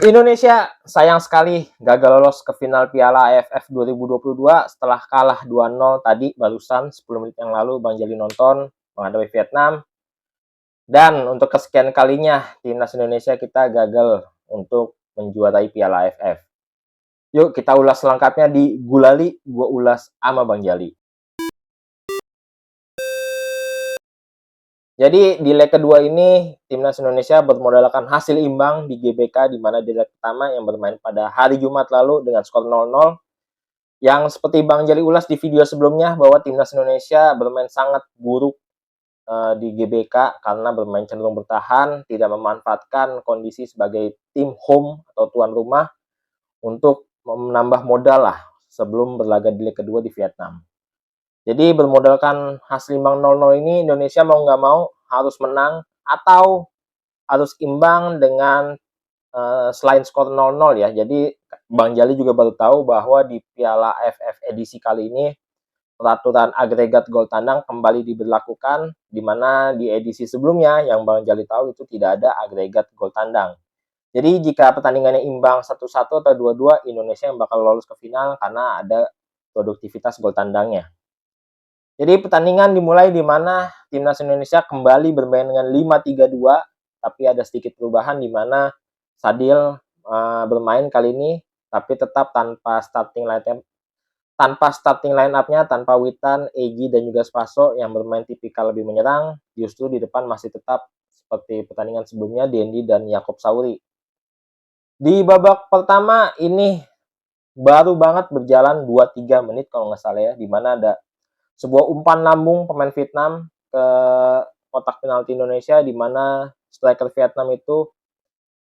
Indonesia sayang sekali gagal lolos ke final Piala AFF 2022 setelah kalah 2-0 tadi barusan 10 menit yang lalu Bang Jali nonton menghadapi Vietnam. Dan untuk kesekian kalinya timnas Indonesia kita gagal untuk menjuarai Piala AFF. Yuk kita ulas selengkapnya di Gulali, gua ulas sama Bang Jali. Jadi di leg kedua ini timnas Indonesia bermodalkan hasil imbang di GBK di mana di leg pertama yang bermain pada hari Jumat lalu dengan skor 0-0 yang seperti Bang Jali ulas di video sebelumnya bahwa timnas Indonesia bermain sangat buruk di GBK karena bermain cenderung bertahan, tidak memanfaatkan kondisi sebagai tim home atau tuan rumah untuk menambah modal lah sebelum berlaga di leg kedua di Vietnam. Jadi bermodalkan hasil imbang 0-0 ini Indonesia mau nggak mau harus menang atau harus imbang dengan selain skor 0-0 ya. Jadi Bang Jali juga baru tahu bahwa di Piala AFF edisi kali ini peraturan agregat gol tandang kembali diberlakukan, di mana di edisi sebelumnya yang Bang Jali tahu itu tidak ada agregat gol tandang. Jadi jika pertandingannya imbang 1-1 atau 2-2, Indonesia yang bakal lolos ke final karena ada produktivitas gol tandangnya. Jadi pertandingan dimulai di mana timnas Indonesia kembali bermain dengan 5-3-2, tapi ada sedikit perubahan di mana Sadil bermain kali ini, tapi tetap tanpa starting line up-nya, tanpa Witan, Egy dan juga Spaso yang bermain tipikal lebih menyerang, justru di depan masih tetap seperti pertandingan sebelumnya Dendi dan Yakob Sauri. Di babak pertama ini baru banget berjalan 2-3 menit kalau nggak salah ya, di mana ada sebuah umpan lambung pemain Vietnam ke kotak penalti Indonesia di mana striker Vietnam itu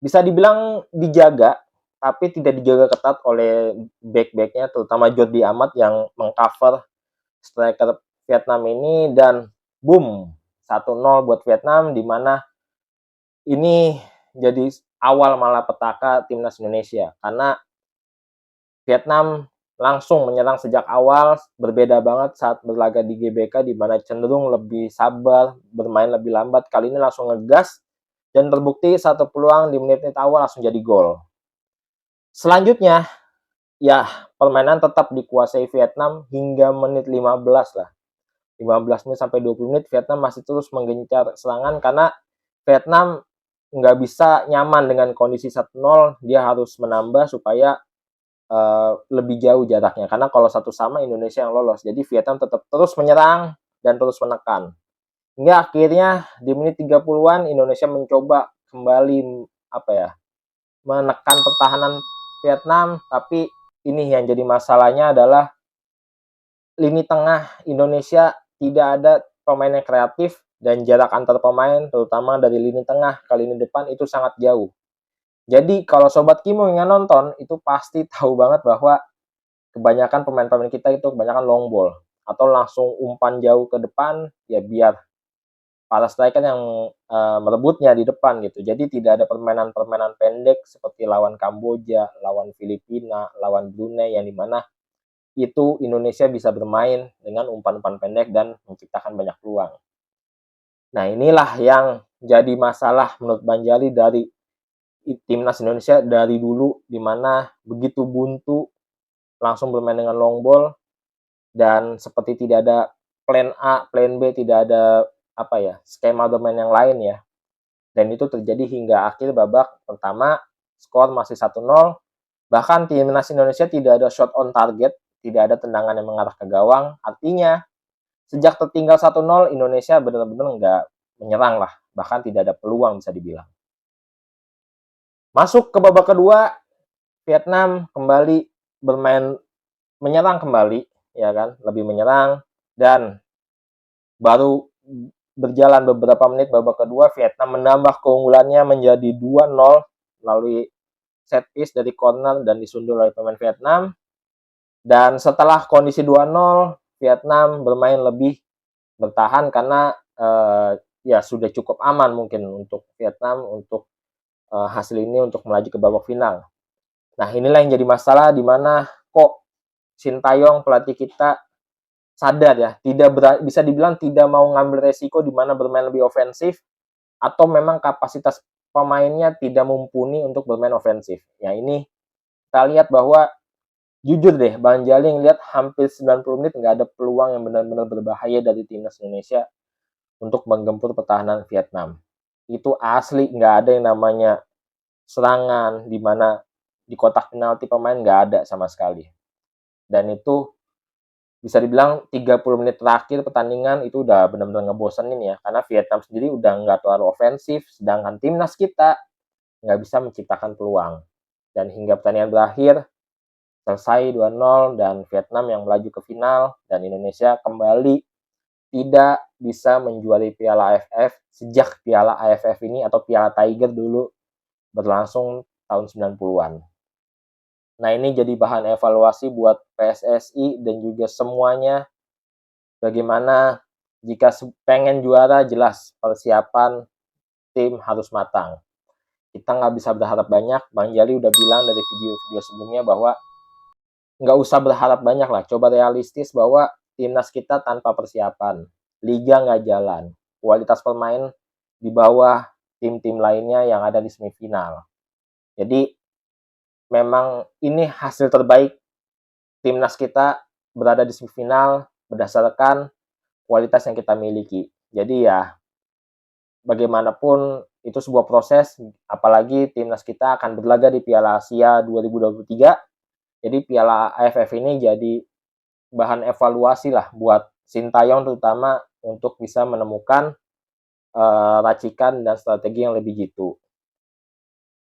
bisa dibilang dijaga tapi tidak dijaga ketat oleh back-backnya terutama Jordi Amat yang mengcover striker Vietnam ini dan boom 1-0 buat Vietnam di mana ini jadi awal malapetaka timnas Indonesia karena Vietnam langsung menyerang sejak awal, berbeda banget saat berlaga di GBK di mana cenderung lebih sabar, bermain lebih lambat. Kali ini langsung ngegas dan terbukti satu peluang di menit-menit awal langsung jadi gol. Selanjutnya, ya permainan tetap dikuasai Vietnam hingga menit 15 lah. 15 menit sampai 20 menit Vietnam masih terus menggencar serangan karena Vietnam nggak bisa nyaman dengan kondisi 1-0, dia harus menambah supaya lebih jauh jaraknya karena kalau satu sama Indonesia yang lolos. Jadi Vietnam tetap terus menyerang dan terus menekan. Hingga akhirnya di menit 30-an Indonesia mencoba kembali menekan pertahanan Vietnam, tapi ini yang jadi masalahnya adalah lini tengah Indonesia tidak ada pemain yang kreatif dan jarak antar pemain terutama dari lini tengah ke lini depan itu sangat jauh. Jadi kalau Sobat Kimo yang nonton itu pasti tahu banget bahwa kebanyakan pemain-pemain kita itu kebanyakan long ball atau langsung umpan jauh ke depan ya biar para striker yang merebutnya di depan gitu. Jadi tidak ada permainan-permainan pendek seperti lawan Kamboja, lawan Filipina, lawan Brunei yang dimana itu Indonesia bisa bermain dengan umpan-umpan pendek dan menciptakan banyak peluang. Nah inilah yang jadi masalah menurut Bang Jali dari timnas Indonesia dari dulu di mana begitu buntu langsung bermain dengan long ball dan seperti tidak ada plan A, plan B, tidak ada skema bermain yang lain ya. Dan itu terjadi hingga akhir babak pertama, skor masih 1-0. Bahkan timnas Indonesia tidak ada shot on target, tidak ada tendangan yang mengarah ke gawang. Artinya sejak tertinggal 1-0 Indonesia benar-benar nggak menyerang lah, bahkan tidak ada peluang bisa dibilang. Masuk ke babak kedua, Vietnam kembali bermain menyerang kembali, ya kan, lebih menyerang dan baru berjalan beberapa menit babak kedua Vietnam menambah keunggulannya menjadi 2-0 melalui set piece dari corner dan disundul oleh pemain Vietnam. Dan setelah kondisi 2-0 Vietnam bermain lebih bertahan karena ya sudah cukup aman mungkin untuk Vietnam untuk hasil ini untuk melaju ke babak final. Nah inilah yang jadi masalah di mana kok Sintayong pelatih kita sadar ya, bisa dibilang tidak mau ngambil resiko di mana bermain lebih ofensif atau memang kapasitas pemainnya tidak mumpuni untuk bermain ofensif. Ya ini kita lihat bahwa jujur deh, Bang Jali ngelihat hampir 90 menit nggak ada peluang yang benar-benar berbahaya dari timnas Indonesia untuk menggempur pertahanan Vietnam. Itu asli nggak ada yang namanya serangan di mana di kotak penalti pemain nggak ada sama sekali. Dan itu bisa dibilang 30 menit terakhir pertandingan itu udah benar-benar ngebosenin ya, karena Vietnam sendiri udah nggak terlalu ofensif, sedangkan timnas kita nggak bisa menciptakan peluang. Dan hingga pertandingan berakhir, selesai 2-0 dan Vietnam yang melaju ke final dan Indonesia kembali tidak bisa menjuari Piala AFF sejak Piala AFF ini atau Piala Tiger dulu berlangsung tahun 90-an. Nah, ini jadi bahan evaluasi buat PSSI dan juga semuanya. Bagaimana jika pengen juara, jelas persiapan tim harus matang. Kita nggak bisa berharap banyak. Bang Jali udah bilang dari video-video sebelumnya bahwa nggak usah berharap banyak lah. Coba realistis bahwa timnas kita tanpa persiapan. Liga nggak jalan. Kualitas pemain di bawah tim-tim lainnya yang ada di semifinal. Jadi memang ini hasil terbaik timnas kita berada di semifinal berdasarkan kualitas yang kita miliki. Jadi ya bagaimanapun itu sebuah proses, apalagi timnas kita akan berlaga di Piala Asia 2023. Jadi Piala AFF ini jadi bahan evaluasi lah buat Sintayong terutama untuk bisa menemukan racikan dan strategi yang lebih jitu.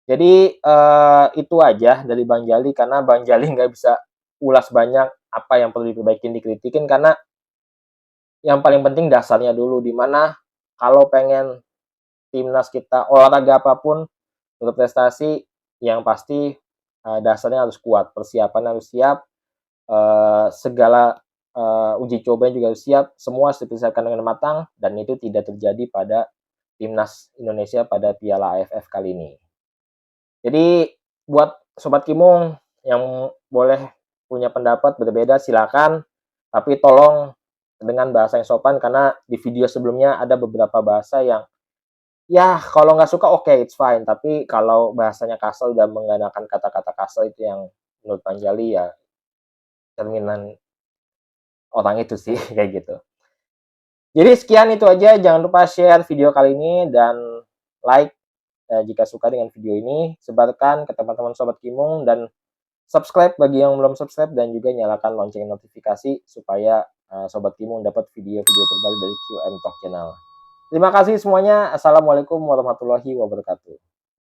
Jadi itu aja dari Bang Jali, karena Bang Jali nggak bisa ulas banyak apa yang perlu diperbaikin, dikritikin, karena yang paling penting dasarnya dulu, dimana kalau pengen timnas kita olahraga apapun berprestasi, yang pasti dasarnya harus kuat, persiapan harus siap, segala uji coba juga harus siap, semua harus dipersiapkan dengan matang, dan itu tidak terjadi pada timnas Indonesia pada Piala AFF kali ini. Jadi buat Sobat Kimung yang boleh punya pendapat berbeda silakan, tapi tolong dengan bahasa yang sopan, karena di video sebelumnya ada beberapa bahasa yang ya kalau nggak suka oke, it's fine, tapi kalau bahasanya kasar dan menggunakan kata-kata kasar itu yang menurut Bang Jali ya cerminan orang itu sih kayak gitu. Jadi sekian itu aja, jangan lupa share video kali ini dan like jika suka dengan video ini, sebarkan ke teman-teman Sobat Kimung dan subscribe bagi yang belum subscribe, dan juga nyalakan lonceng notifikasi supaya Sobat Kimung dapat video-video terbaru dari QM Talk Channel. Terima kasih semuanya. Assalamualaikum warahmatullahi wabarakatuh.